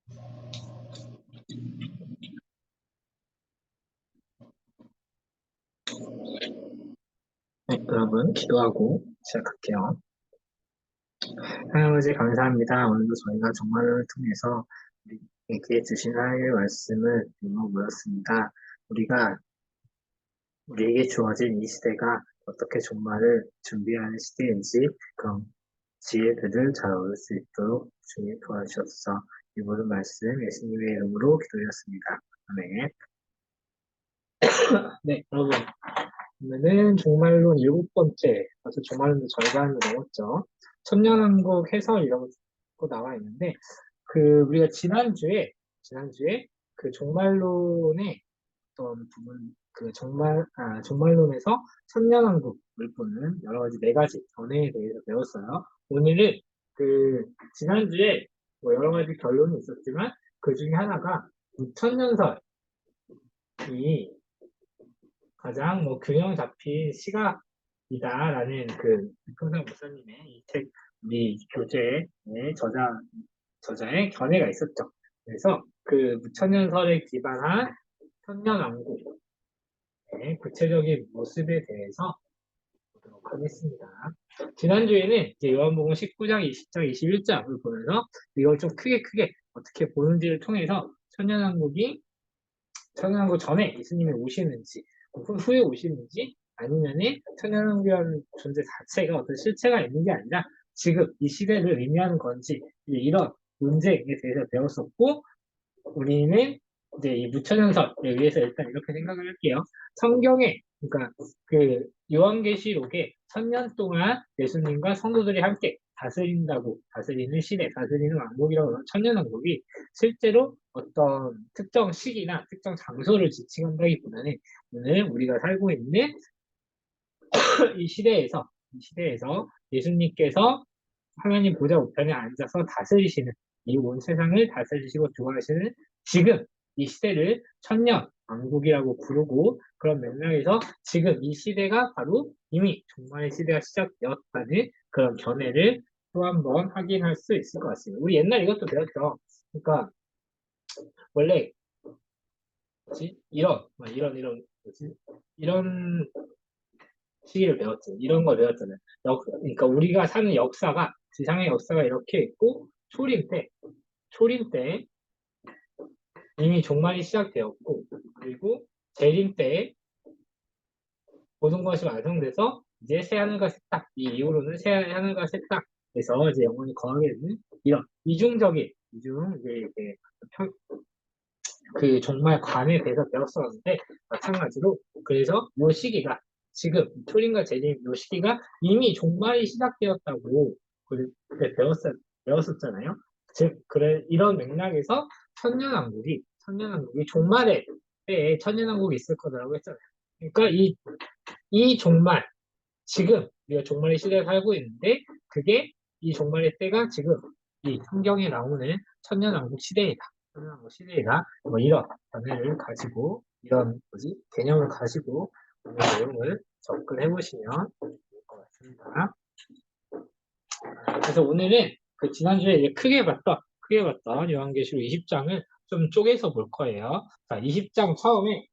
네, 여러분, 기도하고 시작할게요. 하나님 아버지 감사합니다. 오늘도 저희가 종말을 통해서 우리에게 주신 하나님의 말씀을 읽어보았습니다. 우리가 우리에게 주어진 이 시대가 어떻게 종말을 준비하는 시대인지 그런 지혜들을 잘 얻을 수 있도록 주님 도와주셔서 이 모든 말씀 예수님의 이름으로 기도드렸습니다. 아멘. 네, 여러분. 오늘은 종말론 일곱 번째, 그래서 종말론도 절반을 넘었죠. 천년왕국 해설 이런 거 나와 있는데, 우리가 지난주에 그 종말론의 어떤 부분, 종말론에서 천년왕국을 보는 여러 가지 네 가지 견해에 대해서 배웠어요. 오늘은 지난주에 뭐 여러 가지 결론이 있었지만, 그 중에 하나가 천년설이 가장 뭐 균형 잡힌 시각이다라는 평상 목사님의 이 책, 우리 교재의 저자의 견해가 있었죠. 그래서 그 무천년설에 기반한 천년왕국의 구체적인 모습에 대해서 보도록 하겠습니다. 지난주에는 이제 요한복음 19장, 20장, 21장을 보면서 이걸 좀 크게 어떻게 보는지를 통해서 천년왕국 전에 예수님이 오시는지, 후에 오시는지, 아니면은 천년왕국이라는 존재 자체가 어떤 실체가 있는 게 아니라 지금 이 시대를 의미하는 건지, 이런 논쟁에 대해서 배웠었고, 우리는 이제 이 무천연설에 의해서 일단 이렇게 생각을 할게요. 성경에, 그러니까 요한계시록에 1000년 동안 예수님과 성도들이 함께 다스리는 시대, 다스리는 왕국이라고 하는 천년왕국이 실제로 어떤 특정 시기나 특정 장소를 지칭한다기보다는 오늘 우리가 살고 있는 이 시대에서 예수님께서 하나님 보좌 우편에 앉아서 다스리시는 이 온 세상을 다스리시고 주관하시는 지금 이 시대를 천년 왕국이라고 부르고 그런 맥락에서 지금 이 시대가 바로 이미 종말의 시대가 시작되었다는 그런 견해를 또 한 번 확인할 수 있을 것 같습니다. 우리 옛날 이것도 배웠죠. 그러니까 원래 뭐지? 이런 시기를 배웠죠. 이런 걸 배웠잖아요. 그러니까 우리가 사는 역사가 지상의 역사가 이렇게 있고 초림 때 이미 종말이 시작되었고 그리고 재림 때 모든 것이 완성돼서 이제 새 하늘과 새 땅, 이 이후로는 새 하늘과 새 땅에서 이제 영원히 거하게 되는 이런 이제 그 종말 관에 대해서 배웠었는데 마찬가지로 그래서 이 시기가 지금 초림과 재림 이 시기가 이미 종말이 시작되었다고 그때 배웠었잖아요. 즉 그래 이런 맥락에서 천년왕국이 종말의 때에 천년왕국이 있을 거라고 했잖아요. 그러니까 이 종말 지금 우리가 종말의 시대에 살고 있는데 그게 이 종말의 때가 지금 이 성경에 나오는 천년왕국 시대이다. 천년왕국 시대이다. 뭐 이런 견해를 가지고 이런 개념을 가지고 오늘 내용을 접근해 보시면 좋을 것 같습니다. 그래서 오늘은 지난주에 이제 크게 봤던 요한계시록 20장을 좀 쪼개서 볼 거예요. 자, 20장 처음에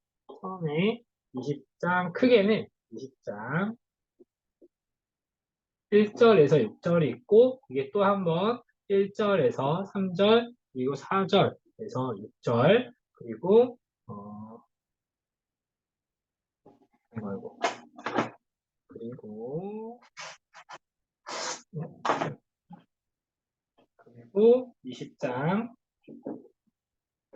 20장 크게는 20장 1절에서 6절이 있고 이게 또 한 번 1절에서 3절 그리고 4절에서 6절 그리고 아이고 그리고 20장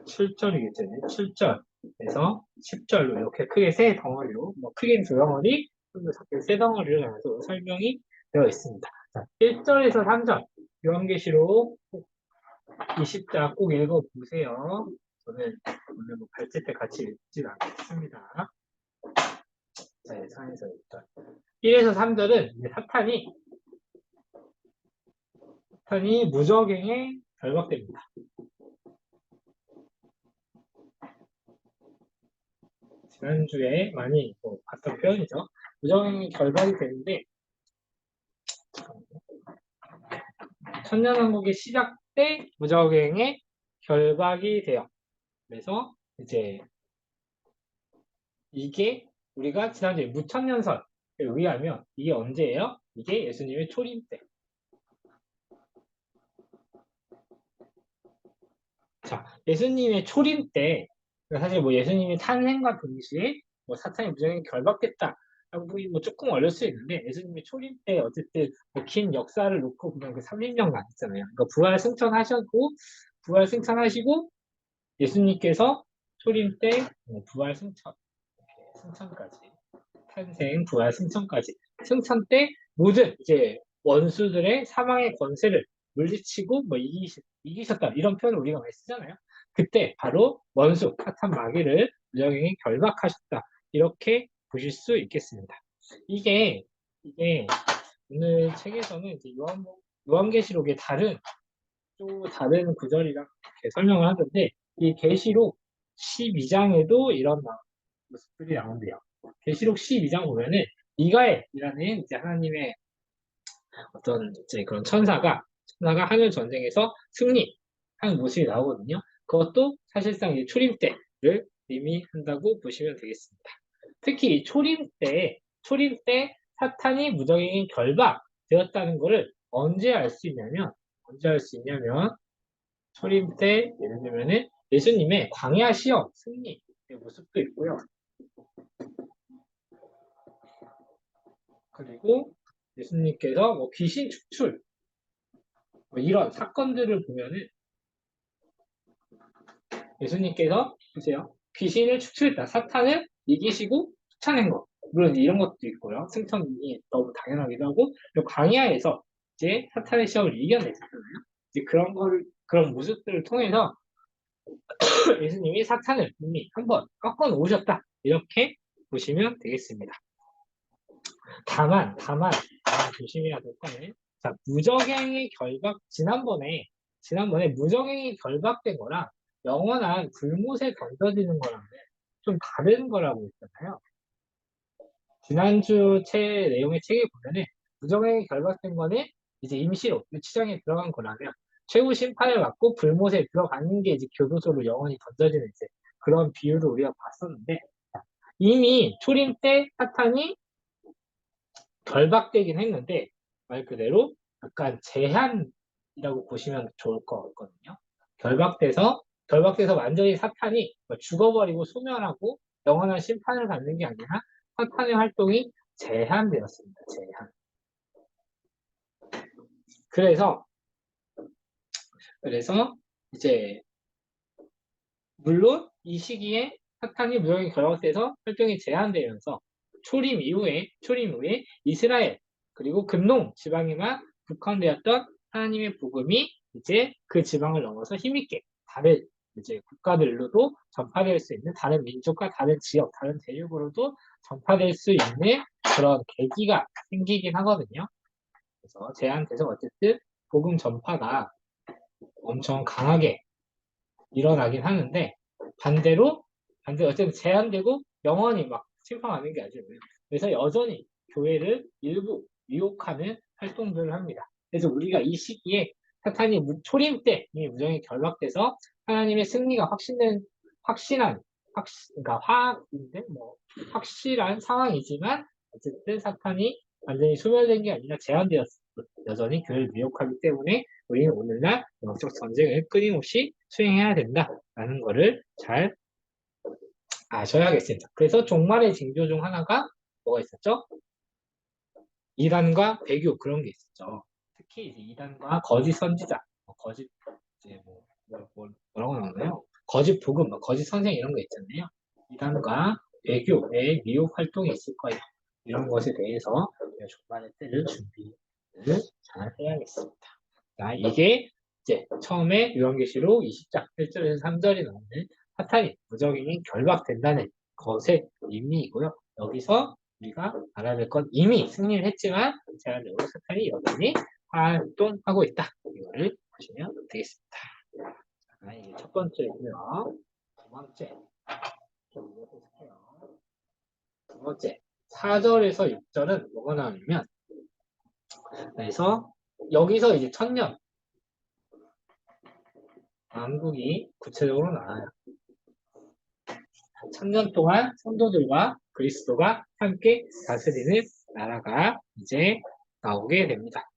7절이겠죠. 7절에서 10절로 이렇게 크게 세 덩어리로 뭐 크게는 두 덩어리 좀 더 작게 세 덩어리로 나눠서 설명이 되어 있습니다. 자, 1절에서 3절 요한계시록 20장 꼭 읽어보세요. 저는 오늘 뭐 발제 때 같이 읽진 않겠습니다. 자, 4에서 6절. 1에서 3절은 이제 사탄이 무적행에 결박됩니다. 지난주에 많이 봤던 표현이죠. 무적행에 결박이 되는데 천년왕국의 시작 때 무적행에 결박이 돼요. 그래서 이제 이게 우리가 지난주에 무천년설에 의하면 이게 언제예요? 이게 예수님의 초림 때. 자, 예수님의 초림 때 사실 뭐 예수님의 탄생과 동시에 뭐 사탄이 무정하게 결박됐다. 라고 뭐 조금 어려울 수 있는데 예수님의 초림 때 어쨌든 뭐긴 역사를 놓고 그냥 그 30년간 있잖아요. 그러니까 부활 승천하시고 예수님께서 초림 때 부활 승천까지 탄생 부활 승천 때 모든 이제 원수들의 사망의 권세를 물리치고 뭐 이기셨다 이런 표현을 우리가 많이 쓰잖아요. 그때 바로 원수 사탄 마귀를 무정행에 결박하셨다 이렇게 보실 수 있겠습니다. 이게 오늘 책에서는 이제 요한계시록의 또 다른 구절이랑 이렇게 설명을 하는데 이 계시록 12장에도 이런 모습들이 나온대요. 계시록 12장 보면은 미가엘이라는 이제 하나님의 어떤 이제 그런 천사가 하늘 전쟁에서 승리하는 모습이 나오거든요. 그것도 사실상 이 초림 때를 의미한다고 보시면 되겠습니다. 특히 이 초림 때 사탄이 무적행에 결박되었다는 것을 언제 알 수 있냐면 초림 때 예를 들면은 예수님의 광야 시험 승리의 모습도 있고요. 그리고 예수님께서 뭐 귀신 축출 뭐 이런 사건들을 보면은 예수님께서 보세요. 귀신을 축출했다. 사탄을 이기시고 쫓아낸 것. 물론 이런 것도 있고요. 승천이 너무 당연하기도 하고 그리고 광야에서 이제 사탄의 시험을 이겨냈잖아요. 이제 그런 모습들을 통해서 예수님이 사탄을 이미 한번 꺾어 놓으셨다. 이렇게 보시면 되겠습니다. 다만 조심해야 될 거는 자, 무적행이 지난번에 무적행이 결박된 거랑 영원한 불못에 던져지는 거랑은 좀 다른 거라고 했잖아요. 지난주 내용의 책에 보면은 무적행이 결박된 거는 이제 임시로 유치장에 들어간 거라면 최후 심판을 받고 불못에 들어가는 게 이제 교도소로 영원히 던져지는 이제 그런 비유를 우리가 봤었는데 이미 초림 때 사탄이 결박되긴 했는데 말 그대로 약간 제한이라고 보시면 좋을 것 같거든요. 결박돼서 완전히 사탄이 죽어버리고 소멸하고 영원한 심판을 받는 게 아니라 사탄의 활동이 제한되었습니다. 제한. 그래서 이제 물론 이 시기에 사탄이 무정히 결박돼서 활동이 제한되면서 초림 이후에 이스라엘 그리고 금농 지방에만 국한되었던 하나님의 복음이 이제 그 지방을 넘어서 힘있게 다른 이제 국가들로도 전파될 수 있는 다른 민족과 다른 지역, 다른 대륙으로도 전파될 수 있는 그런 계기가 생기긴 하거든요. 그래서 제한돼서 어쨌든 복음 전파가 엄청 강하게 일어나긴 하는데 반대로 어쨌든 제한되고 영원히 막 침팡하는 게 아니에요. 그래서 여전히 교회를 일부 유혹하는 활동들을 합니다. 그래서 우리가 이 시기에 사탄이 초림 때 이미 무정이 결박돼서 하나님의 승리가 그러니까 확실한 상황이지만 어쨌든 사탄이 완전히 소멸된 게 아니라 제한되었어. 여전히 교회를 미혹하기 때문에 우리는 오늘날 영적 전쟁을 끊임없이 수행해야 된다라는 거를 잘 아셔야겠습니다. 그래서 종말의 징조 중 하나가 뭐가 있었죠? 이단과 배교 그런 게 있었죠. 특히 이제 이단과 거짓 선지자, 거짓 이제 뭐라고 나오나요? 거짓 복음, 거짓 선생 이런 거 있잖아요. 이단과 배교의 미혹 활동이 있을 거예요. 이런 것에 대해서 종말의 때를 준비를 잘 해야겠습니다. 자, 이게 이제 처음에 요한계시록 20장 1절에서 3절이 나오는 사탄이 무적행이 결박된다는 것의 의미이고요. 여기서 우리가 알아야 될 건 이미 승리를 했지만 제한적으로 사탄이 여전히 활동하고 있다. 이거를 보시면 되겠습니다. 자, 이게 첫 번째고요. 두 번째 좀 해볼게요. 두 번째 4절에서 6절은 뭐가 나오냐면 그래서 여기서 이제 천년 왕국이 구체적으로 나와요. 천년 동안 성도들과 그리스도가 함께 다스리는 나라가 이제 나오게 됩니다.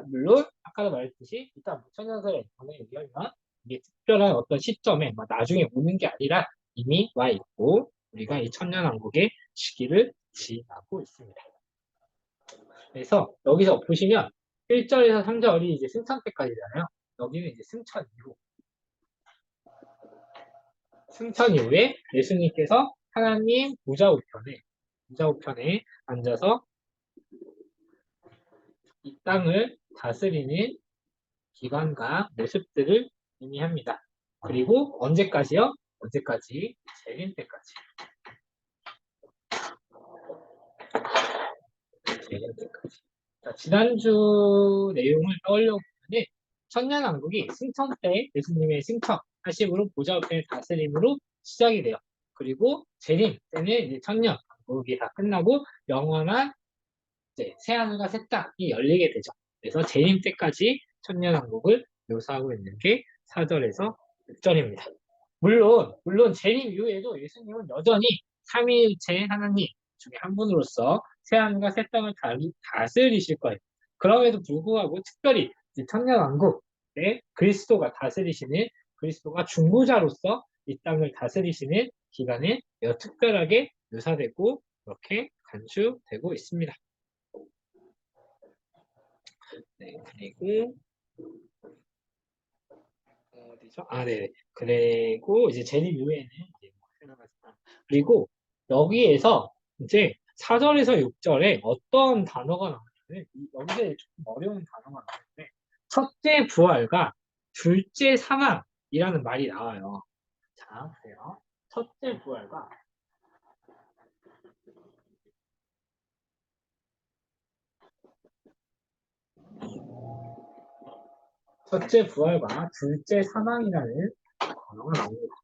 물론 아까도 말했듯이 일단 천년설의 전에 얘기하면 이게 특별한 어떤 시점에 나중에 오는 게 아니라 이미 와 있고 우리가 이 천년왕국의 시기를 지나고 있습니다. 그래서 여기서 보시면 1절에서 3절이 이제 승천 때까지잖아요. 여기는 이제 승천 이후에 예수님께서 하나님 보좌우편에 앉아서 이 땅을 다스리는 기관과 모습들을 의미합니다. 그리고 언제까지요? 언제까지? 재림 때까지. 재림 때까지. 자, 지난주 내용을 떠올려 보면 천년왕국이 승천 때 예수님의 승천하심으로 보좌우편의 다스림으로 시작이 돼요. 그리고 재림 때는 이제 천년왕국이 다 끝나고 영원한 이제 새하늘과 새 땅이 열리게 되죠. 그래서 재림 때까지 천년왕국을 묘사하고 있는 게 4절에서 6절입니다. 물론 재림 이후에도 예수님은 여전히 삼위일체 하나님 중에 한 분으로서 새하늘과 새 땅을 다스리실 거예요. 그럼에도 불구하고 특별히 천년왕국에 그리스도가 다스리시는 그리스도가 중보자로서 이 땅을 다스리시는 기간에 특별하게 묘사되고 그렇게 간주되고 있습니다. 네, 그리고 어디죠? 네. 그리고 이제 재림 이후에는 이제 그리고 여기에서 이제 4절에서 6절에 어떤 단어가 나오냐면 여기서 조금 어려운 단어가 나오는데 첫째 부활과 둘째 사망이라는 말이 나와요. 자, 보세요. 첫째 부활과 둘째 사망이라는 단어가 나옵니다.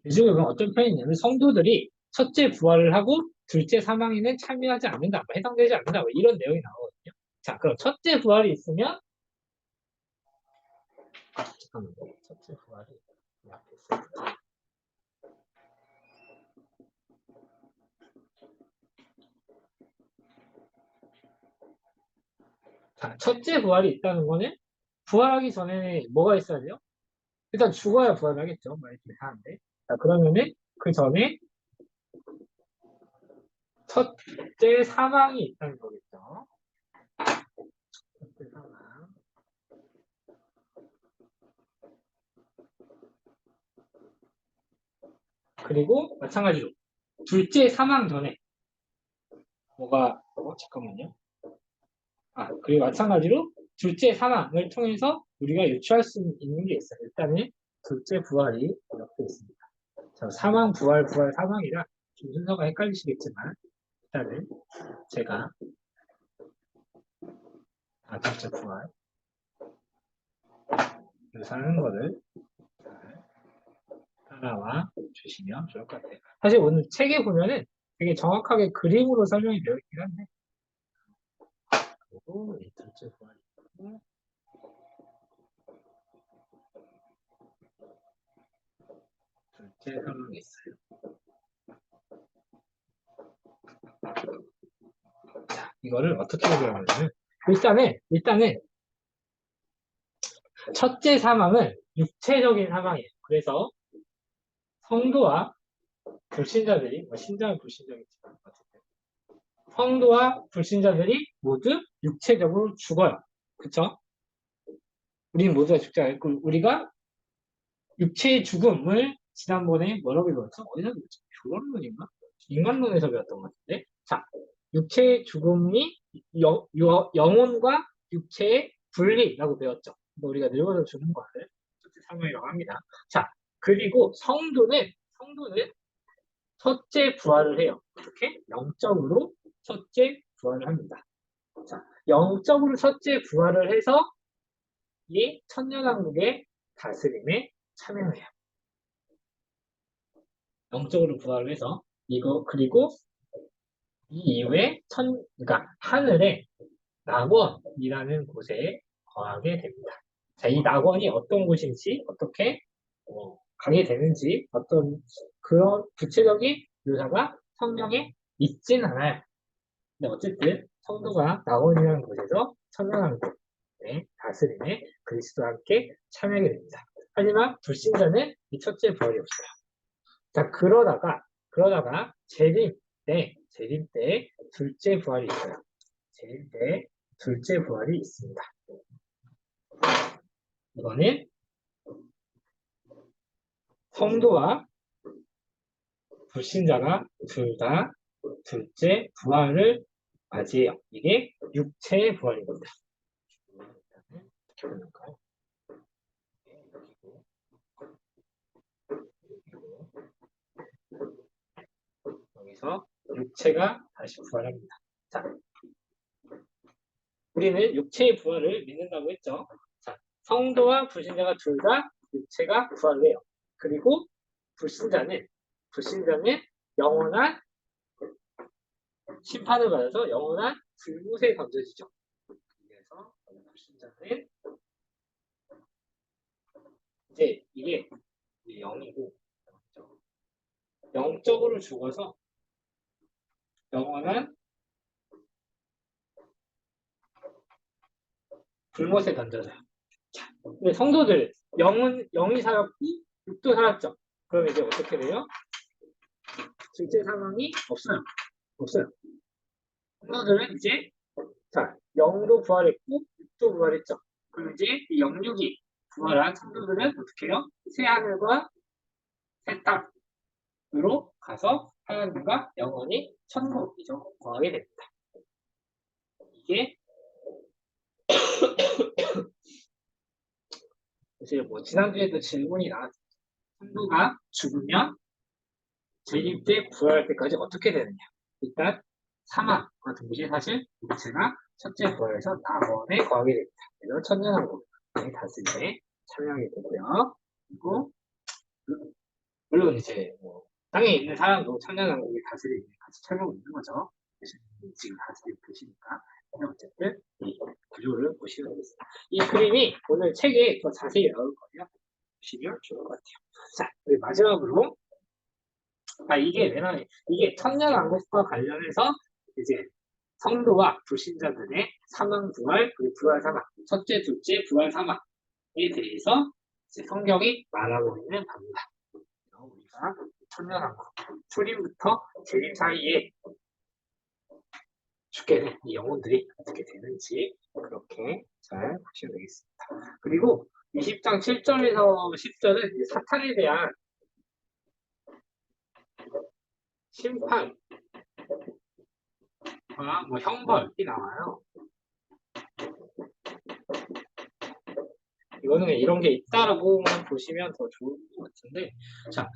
이 중에 어떤 편이 있냐면 성도들이 첫째 부활을 하고 둘째 사망에는 참여하지 않는다, 해당되지 않는다, 이런 내용이 나오거든요. 자, 그럼 첫째 부활이 있으면 잠깐만요. 첫째 부활이 앞에 있습니다. 자, 첫째 부활이 있다는 거는 부활하기 전에 뭐가 있어야 돼요? 일단 죽어야 부활하겠죠. 이렇게 하는데. 자, 그러면은 그 전에 첫째 사망이 있다는 거겠죠. 첫째 사망. 그리고 마찬가지로 둘째 사망 전에 잠깐만요. 그리고 마찬가지로 둘째 사망을 통해서 우리가 유추할 수 있는 게 있어요. 일단은 둘째 부활이 이렇게 있습니다. 자, 사망, 부활, 사망이라 좀 순서가 헷갈리시겠지만 일단은 제가 둘째 부활 묘사하는 거를 따라와 주시면 좋을 것 같아요. 사실 오늘 책에 보면은 되게 정확하게 그림으로 설명이 되어 있긴 한데 그리고 둘째 부활이 있고 둘째 사망이 있어요. 자, 이거를 어떻게 해결하냐면 일단은 첫째 사망은 육체적인 사망이에요. 그래서 성도와 불신자들이 신자는 불신자겠지만 어쨌든 성도와 불신자들이 모두 육체적으로 죽어요. 그쵸? 우리는 모두가 죽지 않고 우리가 육체의 죽음을 지난번에 뭐라고 배웠죠? 어디서 배웠죠? 교론론인가? 인간론에서 배웠던 것 같은데. 자, 육체의 죽음이 영혼과 육체의 분리라고 배웠죠. 우리가 늙어서 죽는 것을 사망이라고 합니다. 자, 그리고 성도는 첫째 부활을 해요. 어떻게? 영적으로 첫째 부활을 합니다. 자, 영적으로 첫째 부활을 해서 이 천년왕국의 다스림에 참여해요. 영적으로 부활을 해서 그리고 이 이후에 그러니까 하늘에 낙원이라는 곳에 거하게 됩니다. 자, 이 낙원이 어떤 곳인지, 어떻게 가게 되는지, 어떤 그런 구체적인 묘사가 성경에 있진 않아요. 근데 어쨌든 성도가 낙원이라는 곳에서 천년왕국의 다스림에 그리스도와 함께 참여하게 됩니다. 하지만 불신자는 이 첫째 부활이 없어요. 자, 그러다가 재림 때 둘째 부활이 있어요. 재림 때 둘째 부활이 있습니다. 이거는 성도와 불신자가 둘 다 둘째 부활을 맞이해요. 이게 육체의 부활입니다. 어떻게 볼까요? 여기서 육체가 다시 부활합니다. 자, 우리는 육체의 부활을 믿는다고 했죠. 자, 성도와 불신자가 둘 다 육체가 부활해요. 그리고 불신자는 영원한 심판을 받아서 영원한 불못에 던져지죠. 그래서 불신자는 이제 이게 영이고 영적으로 죽어서 영원한 불못에 던져져요. 자, 근데 성도들 영이 살았고 육도 살았죠. 그럼 이제 어떻게 돼요? 실제 상황이 없어요. 성도들은 이제 자 영도 부활했고 육도 부활했죠. 그럼 이제 이 영육이 부활한 성도들은 어떻게 해요? 새 하늘과 새 땅으로 가서 하나님과 영원히 천국이죠. 거하게 됩니다. 이게 이제 뭐 지난주에도 질문이 나왔죠. 성도가 죽으면 재림 때 부활할 때까지 어떻게 되느냐? 일단 사망 같은 것이 사실 육체가 첫째 부활에서 낙원에 거하게 됩니다. 그래서 천년왕국의 다스림에 참여하게 되고요. 그리고 물론 이제 뭐 땅에 있는 사람도 천년왕국의 다스림에 같이 참여하고 있는 거죠. 지금 다스리고 계시니까. 어쨌든 이 구조를 보시면 되겠습니다. 이 그림이 오늘 책에 더 자세히 나올 거예요. 보시면 좋을 것 같아요. 자, 우리 마지막으로 이게 천년왕국과 관련해서 이제 성도와 불신자들의 사망 부활 그리고 부활 사망 첫째 둘째 부활 사망에 대해서 이제 성경이 말하고 있는 겁니다. 우리가 천년왕국 초림부터 재림 사이에 죽게 된 이 영혼들이 어떻게 되는지 그렇게 잘 보시면 되겠습니다. 그리고 20장 7절에서 10절은 사탄에 대한 심판과 뭐 형벌이 나와요. 이거는 이런 게 있다라고만 보시면 더 좋을 것 같은데, 자,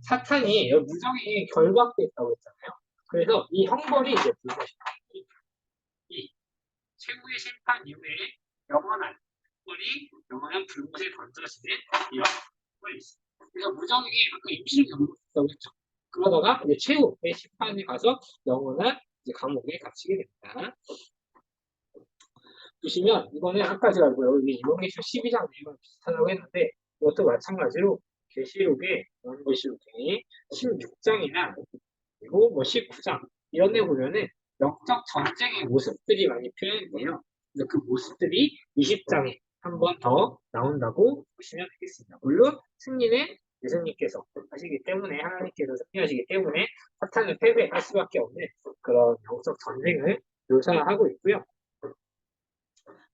사탄이 무정이 결박돼 있다고 했잖아요. 그래서 이 형벌이 이제 무엇입니까? 이 최후의 심판 이후에 영원한 형벌이 영원한 불못에 던져지는 이런 형벌이 있습니다. 그래서 무정이 아까 임시로 결박됐다고 했죠. 그러다가 이제 최후의 심판에 가서 영원한 이제 감옥에 갇히게 됩니다. 보시면 이거는 아까 제가 여기 요한계시록 12장 내용이 비슷하다고 했는데 이것도 마찬가지로 계시록의 요한계시록의 16장이나 그리고 뭐 19장 이런 데 보면은 영적 전쟁의 모습들이 많이 표현돼요. 그래서 그 모습들이 20장에 한 번 더 나온다고 보시면 되겠습니다. 물론 승리는 예수님께서 하시기 때문에 하나님께서 승리하시기 때문에 사탄을 패배할 수밖에 없는 그런 영적 전쟁을 묘사하고 있고요.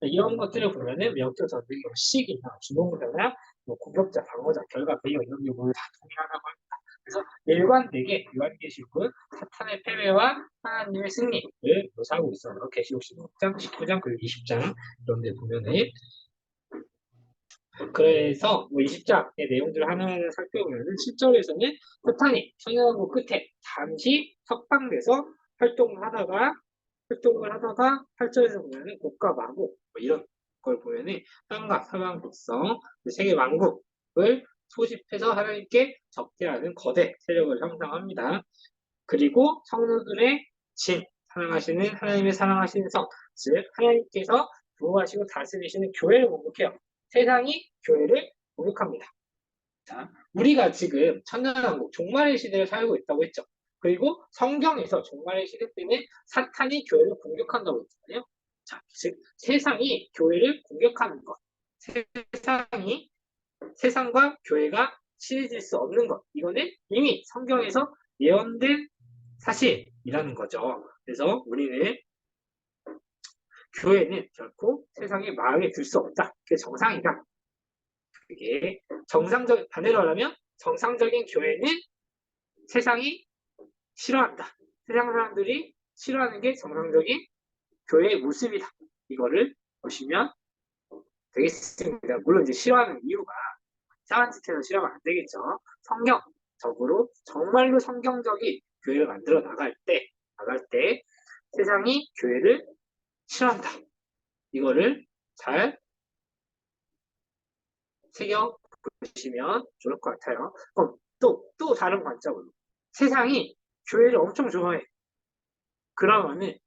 이런 것들을 보면은 영적 전쟁의 식이나 주동자나 뭐 공격자, 방어자, 결과, 배경 이런 게 모두 다 동일하다고 합니다. 그래서 일관되게 요한계시록은 사탄의 패배와 하나님의 승리를 묘사하고 있어요. 계시록 16장, 19장, 그리고 20장 이런 데 보면은 그래서 뭐 20장의 내용들을 하나하나 살펴보면은 7절에서는 사탄이 천년왕국 끝에 잠시 석방돼서 활동을 하다가 8절에서 보면은 곡과 마곡 뭐 이런 걸 보면은 땅과 사방 백성 세계 왕국을 소집해서 하나님께 적대하는 거대 세력을 형성합니다. 그리고 성도들의 진 사랑하시는 하나님의 사랑하시는 성, 즉 하나님께서 부호하시고 다스리시는 교회를 공격해요. 세상이 교회를 공격합니다. 자, 우리가 지금 천년왕국 종말의 시대를 살고 있다고 했죠. 그리고 성경에서 종말의 시대 때는 사탄이 교회를 공격한다고 했잖아요. 자, 즉 세상이 교회를 공격하는 것, 세상이 세상과 교회가 친해질 수 없는 것, 이거는 이미 성경에서 예언된 사실이라는 거죠. 그래서 우리는 교회는 결코 세상의 마음에 들 수 없다. 그게 정상이다. 그게 정상적 반대로 하면 정상적인 교회는 세상이 싫어한다. 세상 사람들이 싫어하는 게 정상적인 교회의 모습이다. 이거를 보시면 되겠습니다. 물론 이제 싫어하는 이유가 이상한 짓 해서 싫어하면 안 되겠죠. 성경적으로 정말로 성경적인 교회를 만들어 나갈 때 세상이 교회를 싫어한다. 이거를 잘 새겨 보시면 좋을 것 같아요. 그럼 또 다른 관점으로 세상이 교회를 엄청 좋아해. 그러면은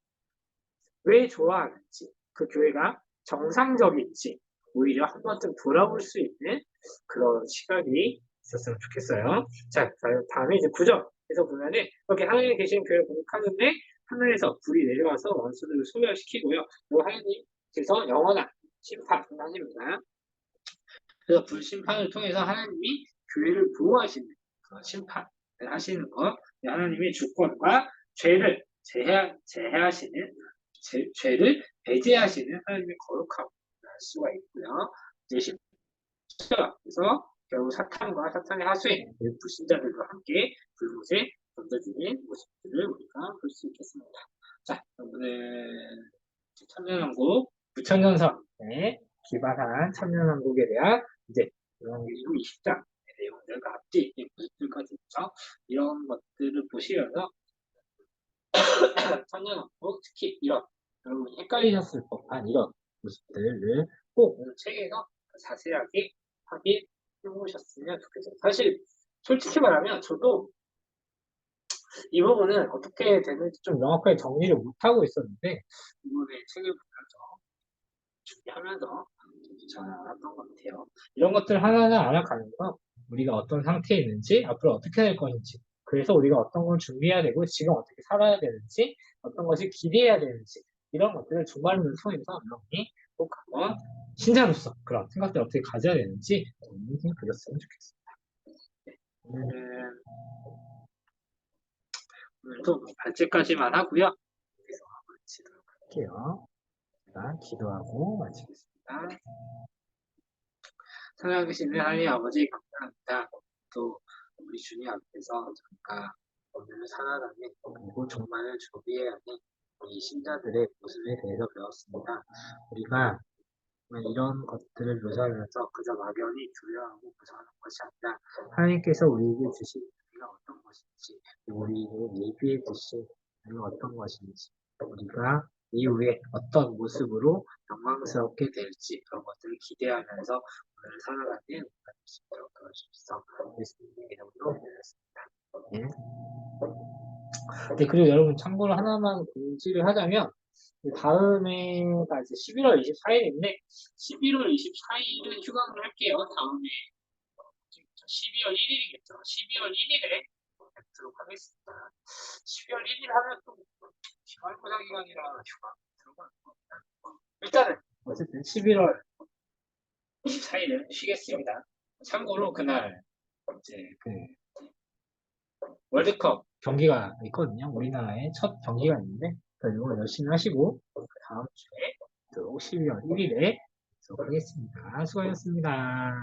왜 좋아하는지, 그 교회가 정상적인지 오히려 한 번쯤 돌아볼 수 있는 그런 시각이 있었으면 좋겠어요. 자, 다음에 이제 9절에서 보면은 이렇게 하나님이 계신 교회를 공격하는데 하늘에서 불이 내려와서 원수들을 소멸시키고요. 그리고 하나님께서 영원한 심판을 하십니다. 그래서 불심판을 통해서 하나님이 교회를 보호하시는 그런 심판을 하시는 것, 하나님의 주권과 죄를 제해하시는 죄를 배제하시는 하나님의 거룩함을 알 수가 있고요. 이제 10절 그래서 결국 사탄과 사탄의 하수인 불신자들과 함께 불못에 던져지는 모습들을 우리가 볼 수 있겠습니다. 자, 오늘 천년왕국 9천년설에 기반한 천년왕국에 대한 이제 요한계시록 20장 내용들과 앞뒤 모습들까지 있죠. 이런 것들을 보시면서 천년왕국 특히 이런 여러분이 헷갈리셨을 법한 이런 모습들을 꼭 오늘 책에서 자세하게 확인해 보셨으면 좋겠어요. 사실 솔직히 말하면 저도 이 부분은 어떻게 되는지 좀 명확하게 정리를 못하고 있었는데 이번에 책을 보면서 준비하면서 잘 알았던 것 같아요. 이런 것들 하나하나 알아가면서 우리가 어떤 상태에 있는지 앞으로 어떻게 될 것인지 그래서 우리가 어떤 걸 준비해야 되고 지금 어떻게 살아야 되는지 어떤 것을 기대해야 되는지 이런 것들을 주말문을 통해서 여러분이 꼭 한번 신자로서 그런 생각들 어떻게 가져야 되는지 정리해 보셨으면 좋겠습니다. 오늘은 오늘도 발제까지만 하고요. 그래서 마치도록 할게요. 자, 기도하고 마치겠습니다. 살아계시는 하나님 아버지 감사합니다. 또 우리 주님 앞에서 저희가 오늘 살아가는 그리고 종말을 준비해야 하는 우리 신자들의 모습에 대해서 배웠습니다. 우리가 이런 것들을 묘사하면서 그저 막연히 두려워하고 무서워하는 것이 아니라 하나님께서 우리에게 주신 은혜가 어떤 것인지 우리에게 예비해 주신 은혜가 어떤 것인지 우리가 이후에 어떤 모습으로 영광스럽게 될지 그런 것들을 기대하면서 오늘 살아가는 우리가 될 수 있도록 도와주셔서 예수님의 이름으로 기도했습니다. 네. 네, 그리고 여러분 참고로 하나만 공지를 하자면 다음에가 이제 11월 24일인데 11월 24일은 휴강을 할게요. 다음에 12월 1일이겠죠. 12월 1일에 뵙도록 하겠습니다. 12월 1일 하면 또 기말고사 기간이라 휴가 들어가는 겁니다. 일단은 어쨌든 11월 24일은 쉬겠습니다. 참고로 그날 이제 그 월드컵 경기가 있거든요. 우리나라의 첫 경기가 있는데 이거 열심히 하시고 그 다음 주에 또 12월 1일에 뵙도록 하겠습니다. 수고하셨습니다.